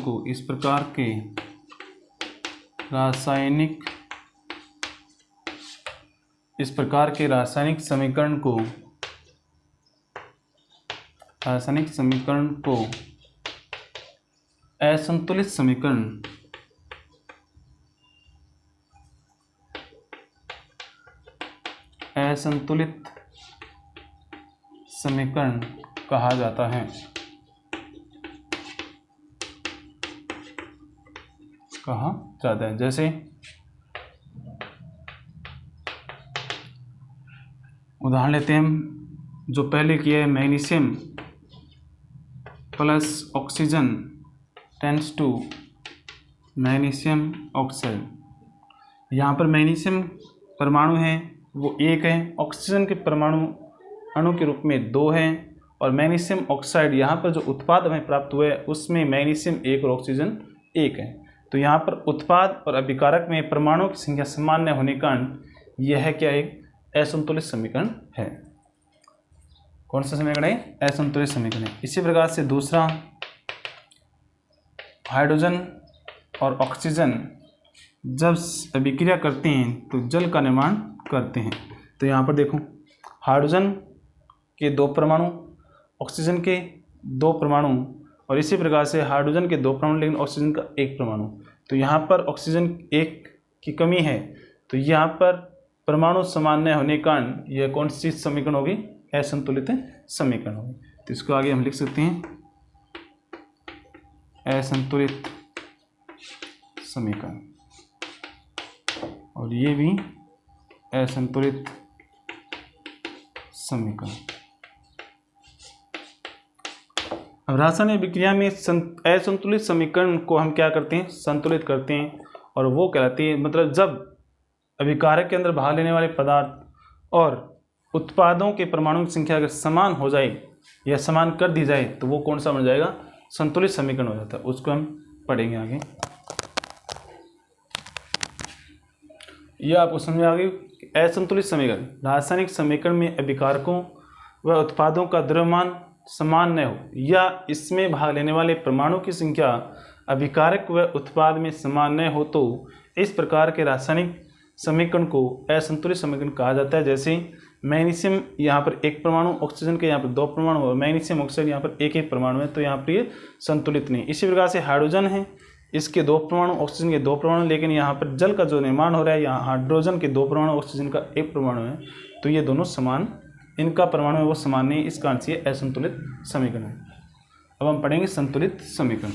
को असंतुलित समीकरण कहा जाता है। जैसे उदाहरण लेते हैं हम, जो पहले किया है, magnesium plus oxygen tends to magnesium oxide. यहाँ पर मैग्नीशियम परमाणु है वो एक है, ऑक्सीजन के परमाणु अणु के रूप में दो हैं, और मैग्नीशियम ऑक्साइड यहाँ पर जो उत्पाद हमें प्राप्त हुआ है उसमें मैग्नीशियम एक और ऑक्सीजन एक है। तो यहाँ पर उत्पाद और अभिकारक में परमाणुओं की संख्या समान न होने के कारण यह क्या एक असंतुलित समीकरण है। कौन सा समीकरण है? असंतुलित समीकरण है। इसी प्रकार से दूसरा, हाइड्रोजन और ऑक्सीजन जब अभिक्रिया करते हैं तो जल का निर्माण करते हैं। तो यहाँ पर देखो, हाइड्रोजन के दो परमाणु, ऑक्सीजन के दो परमाणु, और इसी प्रकार से हाइड्रोजन के दो परमाणु लेकिन ऑक्सीजन का एक परमाणु। तो यहाँ पर ऑक्सीजन एक की कमी है, तो यहाँ पर परमाणु समान न होने के कारण यह कौन सी समीकरण होगी? असंतुलित समीकरण होगी। तो इसको आगे हम लिख सकते हैं असंतुलित समीकरण, और ये भी असंतुलित समीकरण। अब रासायनिक विक्रिया में असंतुलित समीकरण को हम क्या करते हैं, संतुलित करते हैं, और वो कहलाती है, मतलब जब अभिकारक के अंदर भाग लेने वाले पदार्थ और उत्पादों के परमाणु की संख्या अगर समान हो जाए या समान कर दी जाए तो वो कौन सा बन जाएगा, संतुलित समीकरण हो जाता है। उसको हम पढ़ेंगे आगे। यह आपको समझ आ गई। असंतुलित समीकरण, रासायनिक समीकरण में अभिकारकों व उत्पादों का द्रव्यमान समान न हो या इसमें भाग लेने वाले परमाणु की संख्या अभिकारक व उत्पाद में समान न हो तो इस प्रकार के रासायनिक समीकरण को असंतुलित समीकरण कहा जाता है। जैसे मैग्नीशियम यहाँ पर एक परमाणु, ऑक्सीजन के यहाँ पर दो परमाणु, और मैग्नीशियम ऑक्साइड यहाँ पर एक परमाणु है, तो यहाँ पर ये संतुलित नहीं। इसी प्रकार से हाइड्रोजन है, इसके दो परमाणु, ऑक्सीजन के दो परमाणु, लेकिन यहाँ पर जल का जो निर्माण हो रहा है, यहाँ हाइड्रोजन के दो परमाणु, ऑक्सीजन का एक परमाणु है, तो ये दोनों समान, इनका परमाणु है वो समान नहीं, इस कारण से ये असंतुलित समीकरण है। अब हम पढ़ेंगे संतुलित समीकरण।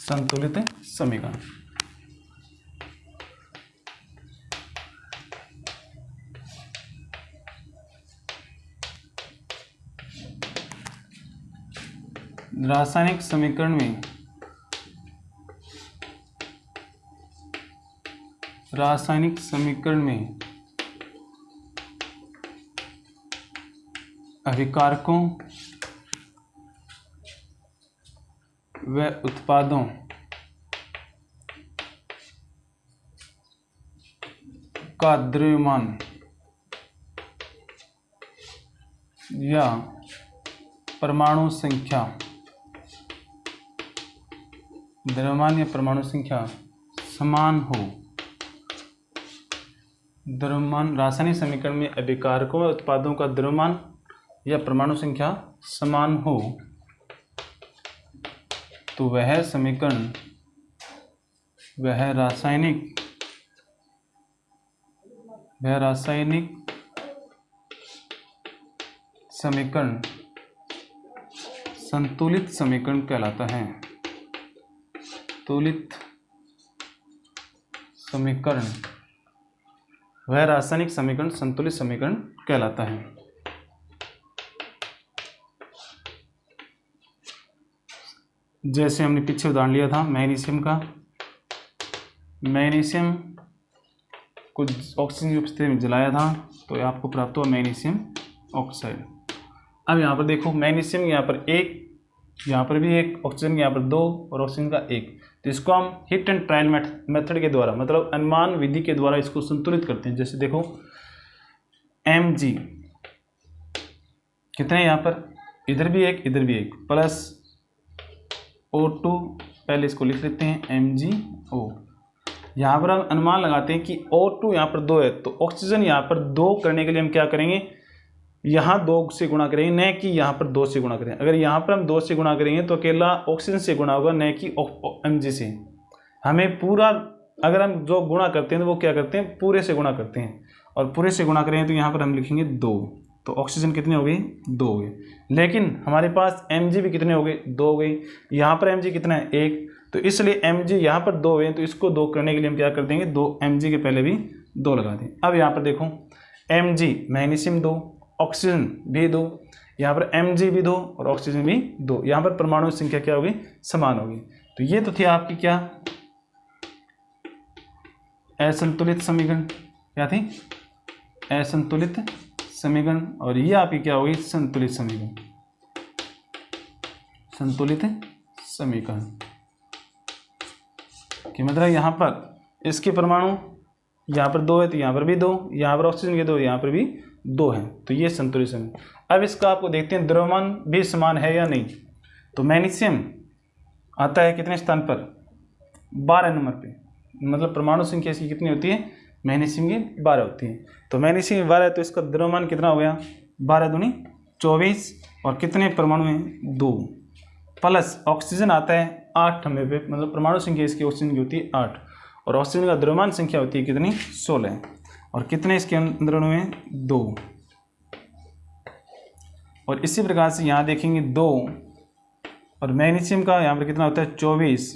संतुलित समीकरण, रासायनिक समीकरण में अभिकारकों व उत्पादों का द्रव्यमान या परमाणु संख्या, द्रव्यमान या परमाणु संख्या समान हो। द्रव्यमान, रासायनिक समीकरण में अभिकारकों व उत्पादों का द्रव्यमान या परमाणु संख्या समान हो तो वह समीकरण, वह रासायनिक समीकरण संतुलित समीकरण कहलाता है। संतुलित समीकरण, वह रासायनिक समीकरण संतुलित समीकरण कहलाता है। जैसे हमने पीछे उदाहरण लिया था मैग्नीशियम का, मैग्नीशियम को ऑक्सीजन की उपस्थिति में जलाया था तो आपको प्राप्त हुआ मैग्नीशियम ऑक्साइड। अब यहाँ पर देखो, मैग्नीशियम यहाँ पर एक, यहाँ पर भी एक, ऑक्सीजन यहाँ पर दो और ऑक्सीजन का एक, तो इसको हम हिट एंड ट्रायल मेथड के द्वारा, मतलब अनुमान विधि के द्वारा इसको संतुलित करते हैं। जैसे देखो Mg कितने यहाँ पर, इधर भी एक इधर भी एक, प्लस O2, पहले इसको लिख लेते हैं MgO। यहाँ पर हम अनुमान लगाते हैं कि O2 यहाँ पर 2 है, तो ऑक्सीजन यहाँ पर 2 करने के लिए हम क्या करेंगे, यहाँ 2 से गुणा करेंगे, न कि यहाँ पर 2 से गुणा करेंगे। अगर यहाँ पर हम 2 से गुणा करेंगे तो अकेला ऑक्सीजन से गुणा होगा, न कि Mg से। हमें पूरा, अगर हम जो गुणा करते हैं तो वो क्या करते हैं, पूरे से गुणा करते हैं, और पूरे से गुणा करेंगे तो यहाँ पर हम लिखेंगे 2, तो ऑक्सीजन कितने हो गए, 2 हो गए। लेकिन हमारे पास Mg भी कितने हो गए, 2 हो गए। यहाँ पर Mg कितना है, 1, तो इसलिए Mg यहाँ पर 2 है, तो इसको 2 करने के लिए हम क्या कर देंगे, 2 Mg के पहले भी 2 लगा दें। अब यहाँ पर देखो Mg, मैग्नीशियम 2, ऑक्सीजन भी 2, यहाँ पर Mg भी 2 और ऑक्सीजन भी 2, यहाँ पर परमाणु संख्या क्या होगी, समान होगी। तो ये तो थी आपकी क्या, असंतुलित समीकरण, क्या थी, असंतुलित समीकरण, और ये आपकी क्या होगी, संतुलित समीकरण। संतुलित समीकरण कि मतलब यहाँ पर इसके परमाणु यहाँ पर 2 है तो यहाँ पर भी 2, यहाँ पर ऑक्सीजन के 2, यहाँ पर भी 2 है, तो ये संतुलित समीकरण। अब इसका आपको देखते हैं द्रव्यमान भी समान है या नहीं। तो मैग्नीशियम आता है कितने स्थान पर, 12 नंबर पे, मतलब परमाणु संख्या इसकी कितनी होती है, मैग्नीशियम की 12 होती है। तो मैग्नीशियम 12 है तो इसका द्रव्यमान कितना हो गया, 12 दूनी 24, और कितने परमाणु हैं, 2, प्लस ऑक्सीजन आता है 8 नंबर पे, मतलब परमाणु संख्या इसकी ऑक्सीजन की होती है 8, और ऑक्सीजन का द्रव्यमान संख्या होती है कितनी, 16, और कितने इसके अंदर हैं, 2, और इसी प्रकार से यहाँ देखेंगे 2 और मैग्नीशियम का यहाँ पर कितना होता है 24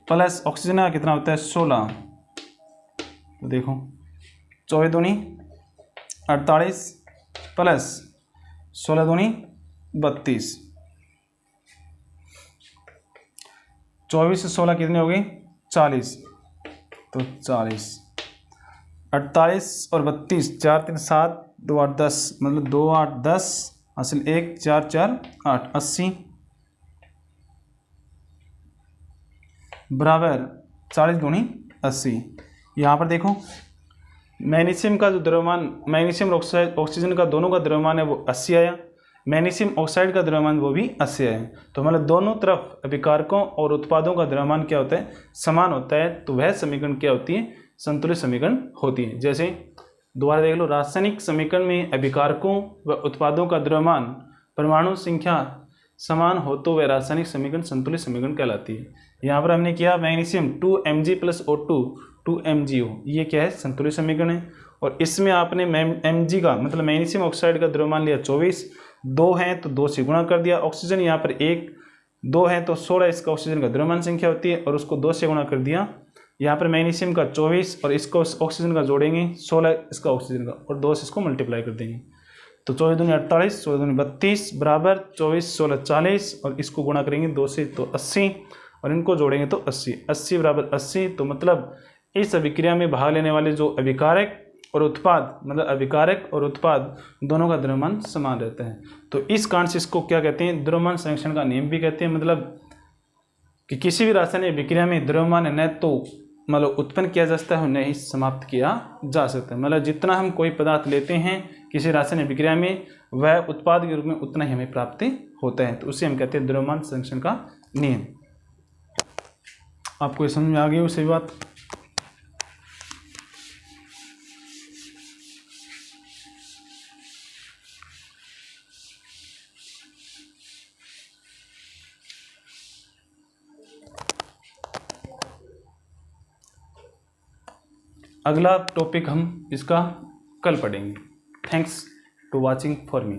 प्लस ऑक्सीजन का कितना होता है 16। तो देखो 24 दूनी 48 प्लस 16 दूनी 32, 24 से 16 कितने हो गई 40, तो 40, 48 और 32, 4 3 7 2 8 10, मतलब 2 8 10 हासिल 1 4 4 8, 80 बराबर 40 दूनी 80। यहाँ पर देखो मैग्नीशियम का जो द्रव्यमान, मैग्नीशियम ऑक्सीजन का दोनों का द्रव्यमान है वो 80 आया, मैग्नीशियम ऑक्साइड का द्रव्यमान वो भी 80 है। तो मतलब दोनों तरफ अभिकारकों और उत्पादों का द्रव्यमान क्या होता है समान होता है, तो वह समीकरण क्या होती है संतुलित समीकरण होती है। जैसे दोबारा देख लो, रासायनिक समीकरण में अभिकारकों व उत्पादों का द्रव्यमान परमाणु संख्या समान हो तो वह रासायनिक समीकरण संतुलित समीकरण कहलाती है। यहाँ पर हमने किया मैग्नीशियम 2Mg + O2 2MgO, ये क्या है संतुलित समीकरण है। और इसमें आपने Mg का मतलब मैग्नीशियम ऑक्साइड का द्रव्यमान लिया 24, 2 हैं तो 2 से गुणा कर दिया, ऑक्सीजन यहाँ पर 1 2 है तो 16 इसका ऑक्सीजन का द्रव्यमान संख्या होती है और उसको 2 से गुणा कर दिया। यहाँ पर मैग्नीशियम का 24 और इसको ऑक्सीजन का जोड़ेंगे 16 इसका ऑक्सीजन का और 2 से इसको मल्टीप्लाई कर देंगे, तो 24 दूनी 48, 16 दूनी 32 बराबर 24 16 40 और इसको गुणा करेंगे 2 से तो 80 और इनको जोड़ेंगे तो 80, 80 बराबर 80। तो मतलब इस अभिक्रिया में भाग लेने वाले जो अभिकारक और उत्पाद, मतलब अभिकारक और उत्पाद दोनों का द्रव्यमान समान रहता है। तो इस कारण से इसको क्या कहते हैं द्रव्यमान संरक्षण का नियम भी कहते हैं। मतलब कि किसी भी रासायनिक अभिक्रिया में द्रव्यमान न तो मतलब उत्पन्न किया जा सकता है और न ही समाप्त किया जा सकता है। मतलब जितना हम कोई पदार्थ लेते हैं किसी रासायनिक अभिक्रिया में वह उत्पाद के रूप में उतना ही हमें प्राप्ति होता है, तो उसे हम कहते हैं द्रव्यमान संरक्षण का नियम। आपको समझ में आ गई उसी बात। अगला टॉपिक हम इसका कल पढ़ेंगे। Thanks to watching for me.